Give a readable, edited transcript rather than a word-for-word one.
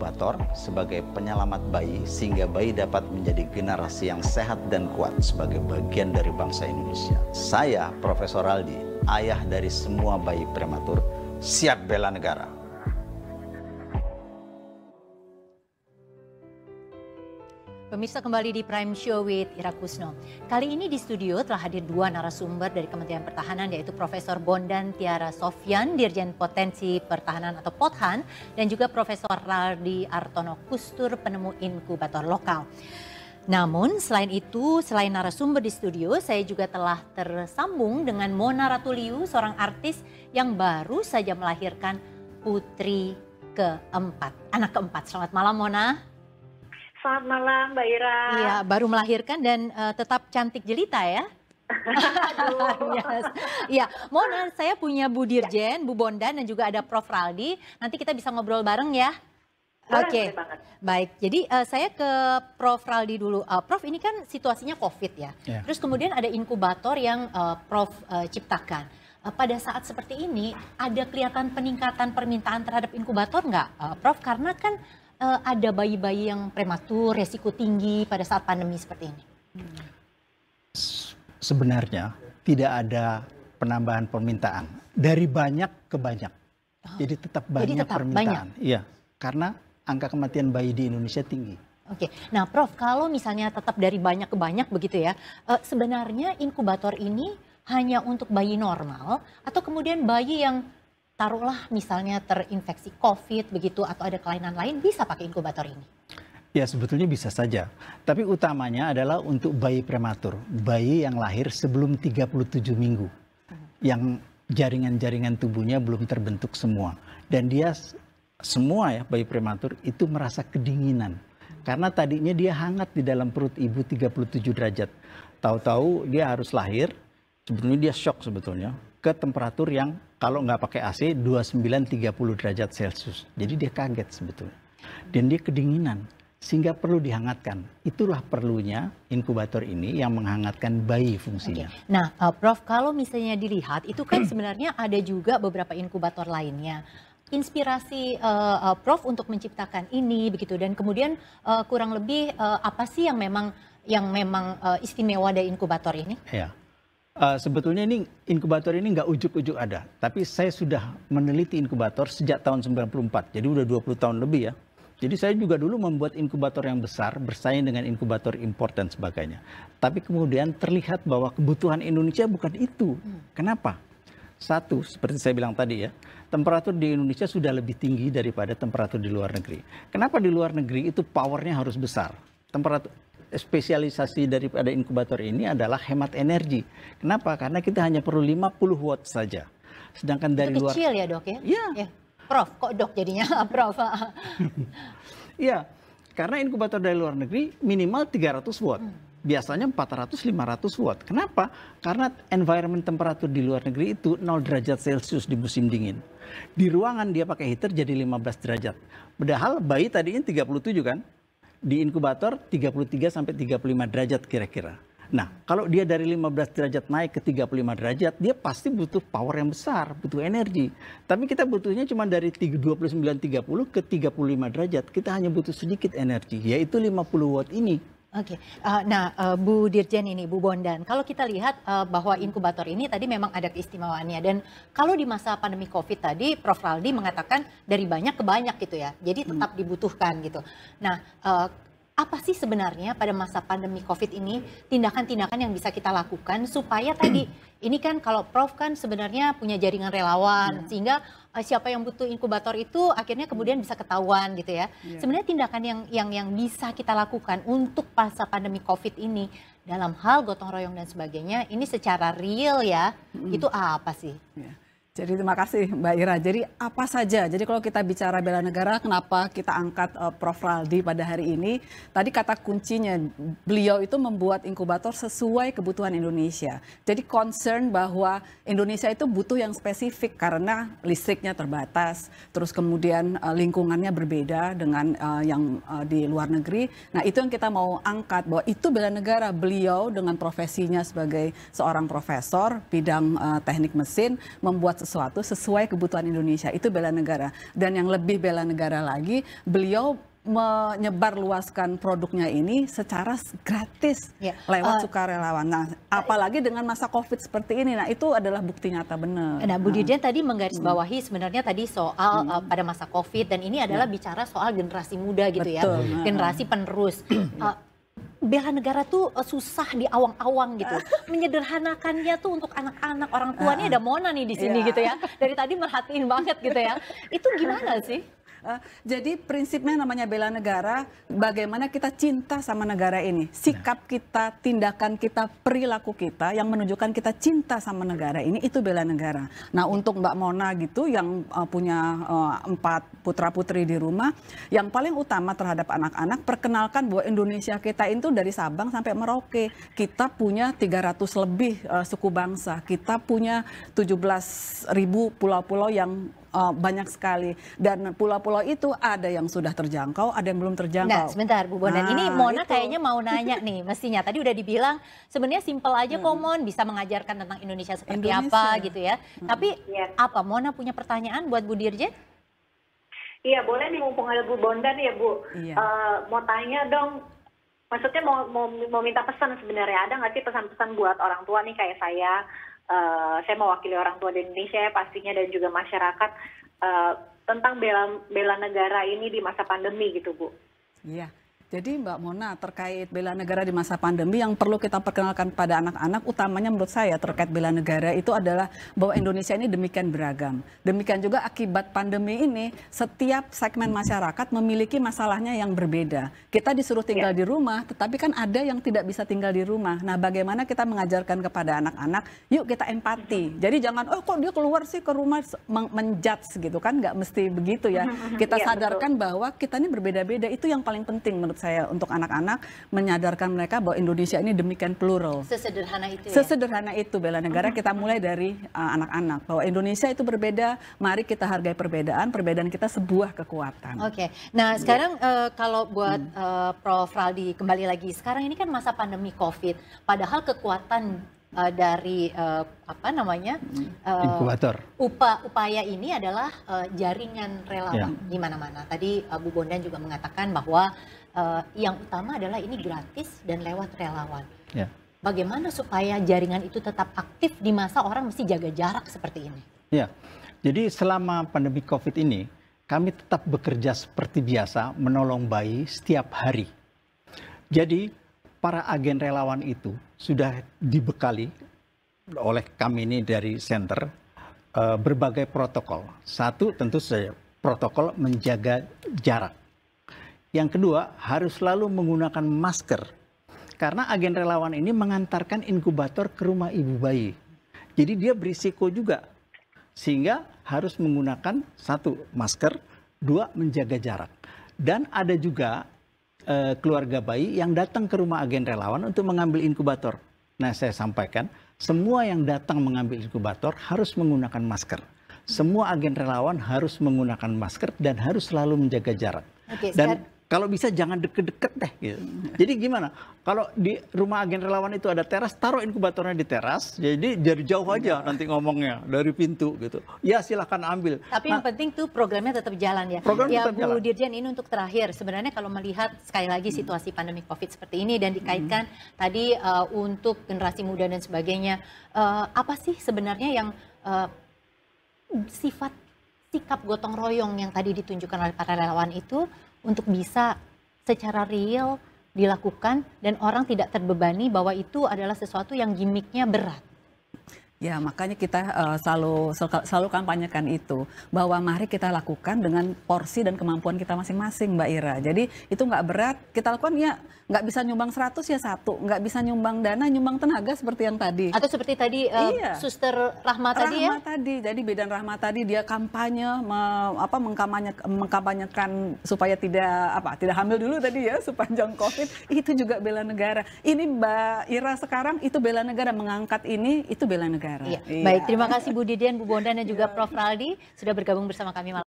inkubator sebagai penyelamat bayi sehingga bayi dapat menjadi generasi yang sehat dan kuat sebagai bagian dari bangsa Indonesia. Saya, Profesor Aldi, ayah dari semua bayi prematur, siap bela negara. Pemirsa, kembali di Prime Show with Ira Kusno. Kali ini di studio telah hadir dua narasumber dari Kementerian Pertahanan, yaitu Profesor Bondan Tiara Sofyan, Dirjen Potensi Pertahanan atau Pothan, dan juga Profesor Raldi Artono Kustur, penemu inkubator lokal. Namun selain itu, selain narasumber di studio, saya juga telah tersambung dengan Mona Ratuliu, seorang artis yang baru saja melahirkan putri keempat, anak keempat. Selamat malam, Mona. Selamat malam, Mbak Ira. Iya, baru melahirkan dan tetap cantik jelita ya. Iya, Mona, saya punya Bu Dirjen, Bu Bondan, dan juga ada Prof Raldi. Nanti kita bisa ngobrol bareng ya. Oke, baik. Jadi saya ke Prof Raldi dulu. Prof, ini kan situasinya COVID ya. Terus kemudian ada inkubator yang Prof ciptakan. Pada saat seperti ini, ada kelihatan peningkatan permintaan terhadap inkubator nggak, Prof? Karena kan ada bayi-bayi yang prematur, resiko tinggi pada saat pandemi seperti ini. Sebenarnya tidak ada penambahan permintaan dari banyak ke banyak. Jadi tetap banyak permintaan. Iya, karena angka kematian bayi di Indonesia tinggi. Oke, nah Prof, kalau misalnya tetap dari banyak ke banyak begitu ya, sebenarnya inkubator ini hanya untuk bayi normal atau kemudian bayi yang taruhlah misalnya terinfeksi COVID begitu atau ada kelainan lain, bisa pakai inkubator ini? Ya, sebetulnya bisa saja. Tapi utamanya adalah untuk bayi prematur, bayi yang lahir sebelum 37 minggu. Yang jaringan-jaringan tubuhnya belum terbentuk semua. Dan dia semua ya, bayi prematur itu merasa kedinginan. Karena tadinya dia hangat di dalam perut ibu 37 derajat. Tahu-tahu dia harus lahir, sebetulnya dia shock sebetulnya, ke temperatur yang kalau nggak pakai AC 29-30 derajat Celcius. Jadi dia kaget sebetulnya. Dan dia kedinginan sehingga perlu dihangatkan. Itulah perlunya inkubator ini yang menghangatkan bayi fungsinya. Nah, Prof, kalau misalnya dilihat itu kan sebenarnya ada juga beberapa inkubator lainnya. Inspirasi Prof untuk menciptakan ini begitu, dan kemudian kurang lebih apa sih yang memang istimewa dari inkubator ini? Ya. Sebetulnya ini inkubator ini nggak ujuk-ujuk ada, tapi saya sudah meneliti inkubator sejak tahun 94, jadi udah 20 tahun lebih ya. Jadi saya juga dulu membuat inkubator yang besar, bersaing dengan inkubator impor dan sebagainya. Tapi kemudian terlihat bahwa kebutuhan Indonesia bukan itu. Kenapa? Satu, seperti saya bilang tadi ya, temperatur di Indonesia sudah lebih tinggi daripada temperatur di luar negeri. Kenapa di luar negeri itu powernya harus besar? Temperatur spesialisasi daripada inkubator ini adalah hemat energi. Kenapa? Karena kita hanya perlu 50 watt saja. Sedangkan dari luar... Kecil ya dok ya? Iya. Prof, kok dok jadinya Prof? Iya, karena inkubator dari luar negeri minimal 300 watt. Biasanya 400-500 watt. Kenapa? Karena environment temperatur di luar negeri itu 0 derajat Celcius di musim dingin. Di ruangan dia pakai heater jadi 15 derajat. Padahal bayi tadinya 37 kan? Di inkubator 33-35 derajat kira-kira. Nah, kalau dia dari 15 derajat naik ke 35 derajat, dia pasti butuh power yang besar, butuh energi. Tapi kita butuhnya cuma dari 29-30 ke 35 derajat. Kita hanya butuh sedikit energi, yaitu 50 watt ini. Oke, nah Bu Dirjen ini, Bu Bondan, kalau kita lihat bahwa inkubator ini tadi memang ada keistimewaannya, dan kalau di masa pandemi COVID tadi Prof Raldi mengatakan dari banyak ke banyak gitu ya, jadi tetap dibutuhkan gitu. Nah, apa sih sebenarnya pada masa pandemi COVID ini tindakan-tindakan yang bisa kita lakukan supaya tadi, ini kan kalau Prof kan sebenarnya punya jaringan relawan, sehingga siapa yang butuh inkubator itu akhirnya kemudian bisa ketahuan gitu ya. Sebenarnya tindakan yang bisa kita lakukan untuk masa pandemi COVID ini dalam hal gotong royong dan sebagainya, ini secara real ya, itu apa sih? Jadi terima kasih Mbak Ira. Jadi apa saja? Jadi kalau kita bicara bela negara, kenapa kita angkat Prof Raldi pada hari ini? Tadi kata kuncinya, beliau itu membuat inkubator sesuai kebutuhan Indonesia. Jadi concern bahwa Indonesia itu butuh yang spesifik karena listriknya terbatas, terus kemudian lingkungannya berbeda dengan yang di luar negeri. Nah itu yang kita mau angkat, bahwa itu bela negara. Beliau dengan profesinya sebagai seorang profesor bidang teknik mesin membuat sesuatu sesuai kebutuhan Indonesia. Itu bela negara. Dan yang lebih bela negara lagi, beliau menyebarluaskan produknya ini secara gratis lewat sukarelawan. Nah, apalagi dengan masa COVID seperti ini, nah itu adalah bukti nyata benar. Nah, Bu Dirjen tadi menggarisbawahi sebenarnya tadi soal pada masa COVID, dan ini adalah bicara soal generasi muda gitu. Betul. Ya, generasi penerus. Bela negara tuh susah di awang-awang gitu. Menyederhanakannya tuh untuk anak-anak, orang tuanya ada Mona nih di sini gitu ya. Dari tadi merhatiin banget gitu ya. Itu gimana sih? Jadi prinsipnya namanya bela negara, bagaimana kita cinta sama negara ini. Sikap kita, tindakan kita, perilaku kita yang menunjukkan kita cinta sama negara ini, itu bela negara. Nah, untuk Mbak Mona gitu yang punya 4 putra-putri di rumah, yang paling utama terhadap anak-anak, perkenalkan bahwa Indonesia kita itu dari Sabang sampai Merauke. Kita punya 300 lebih suku bangsa. Kita punya 17.000 pulau-pulau yang banyak sekali, dan pulau-pulau itu ada yang sudah terjangkau, ada yang belum terjangkau. Nah, sebentar Bu Bondan, ini Mona kayaknya mau nanya nih, mestinya tadi udah dibilang sebenarnya simpel aja kok Mon, bisa mengajarkan tentang Indonesia seperti apa gitu ya. Tapi apa Mona punya pertanyaan buat Bu Dirjen? Iya, boleh nih, mumpung ada Bu Bondan ya Bu. Mau tanya dong, maksudnya mau minta pesan sebenarnya, ada nggak sih pesan-pesan buat orang tua nih kayak saya mewakili orang tua di Indonesia ya pastinya, dan juga masyarakat tentang bela negara ini di masa pandemi gitu Bu. Iya. Jadi Mbak Mona, terkait bela negara di masa pandemi yang perlu kita perkenalkan pada anak-anak, utamanya menurut saya terkait bela negara itu adalah bahwa Indonesia ini demikian beragam. Demikian juga akibat pandemi ini, setiap segmen masyarakat memiliki masalahnya yang berbeda. Kita disuruh tinggal di rumah, tetapi kan ada yang tidak bisa tinggal di rumah. Nah, bagaimana kita mengajarkan kepada anak-anak, yuk kita empati. Jadi jangan, oh kok dia keluar sih ke rumah, menjudge gitu kan, nggak mesti begitu ya. Kita sadarkan bahwa kita ini berbeda-beda, itu yang paling penting menurut saya untuk anak-anak, menyadarkan mereka bahwa Indonesia ini demikian plural. Sesederhana itu ya? Sesederhana itu bela negara. Kita mulai dari anak-anak, bahwa Indonesia itu berbeda, mari kita hargai perbedaan kita sebuah kekuatan. Oke, nah sekarang kalau buat Prof. Raldi kembali lagi, sekarang ini kan masa pandemi COVID, padahal kekuatan dari apa namanya inkubator. Upaya ini adalah jaringan relawan di mana-mana. Tadi Bu Bondan juga mengatakan bahwa yang utama adalah ini gratis dan lewat relawan. Bagaimana supaya jaringan itu tetap aktif di masa orang mesti jaga jarak seperti ini? Ya, jadi selama pandemi COVID ini kami tetap bekerja seperti biasa menolong bayi setiap hari. Jadi para agen relawan itu sudah dibekali oleh kami ini dari center berbagai protokol. Satu tentu saja protokol menjaga jarak. Yang kedua harus selalu menggunakan masker. Karena agen relawan ini mengantarkan inkubator ke rumah ibu bayi. Jadi dia berisiko juga. Sehingga harus menggunakan satu masker, dua menjaga jarak. Dan ada juga keluarga bayi yang datang ke rumah agen relawan untuk mengambil inkubator. Nah, saya sampaikan, semua yang datang mengambil inkubator harus menggunakan masker. Semua agen relawan harus menggunakan masker dan harus selalu menjaga jarak. Dan kalau bisa jangan deket-deket deh. Gitu. Jadi gimana? Kalau di rumah agen relawan itu ada teras, taruh inkubatornya di teras. Jadi dari jauh aja nanti ngomongnya dari pintu gitu. Ya silahkan ambil. Tapi yang penting tuh programnya tetap jalan ya. Ya Bu Dirjen, ini untuk terakhir. Sebenarnya kalau melihat sekali lagi situasi pandemi COVID seperti ini dan dikaitkan tadi untuk generasi muda dan sebagainya, apa sih sebenarnya yang sikap gotong royong yang tadi ditunjukkan oleh para relawan itu untuk bisa secara real dilakukan dan orang tidak terbebani bahwa itu adalah sesuatu yang gimmicknya berat. Ya, makanya kita selalu kampanyekan itu, bahwa mari kita lakukan dengan porsi dan kemampuan kita masing-masing, Mbak Ira. Jadi itu nggak berat, kita lakukan ya, nggak bisa nyumbang 100 ya 1, nggak bisa nyumbang dana, nyumbang tenaga seperti yang tadi. Atau seperti tadi Suster Rahma tadi ya? Rahma tadi, jadi Bidan Rahma tadi dia kampanye, mengkampanyekan supaya tidak hamil dulu tadi ya, sepanjang COVID, itu juga bela negara. Ini Mbak Ira sekarang itu bela negara, mengangkat ini, itu bela negara. Iya. Baik, terima kasih Bu Dirjen, Bu Bondan dan juga Prof. Raldi sudah bergabung bersama kami malam.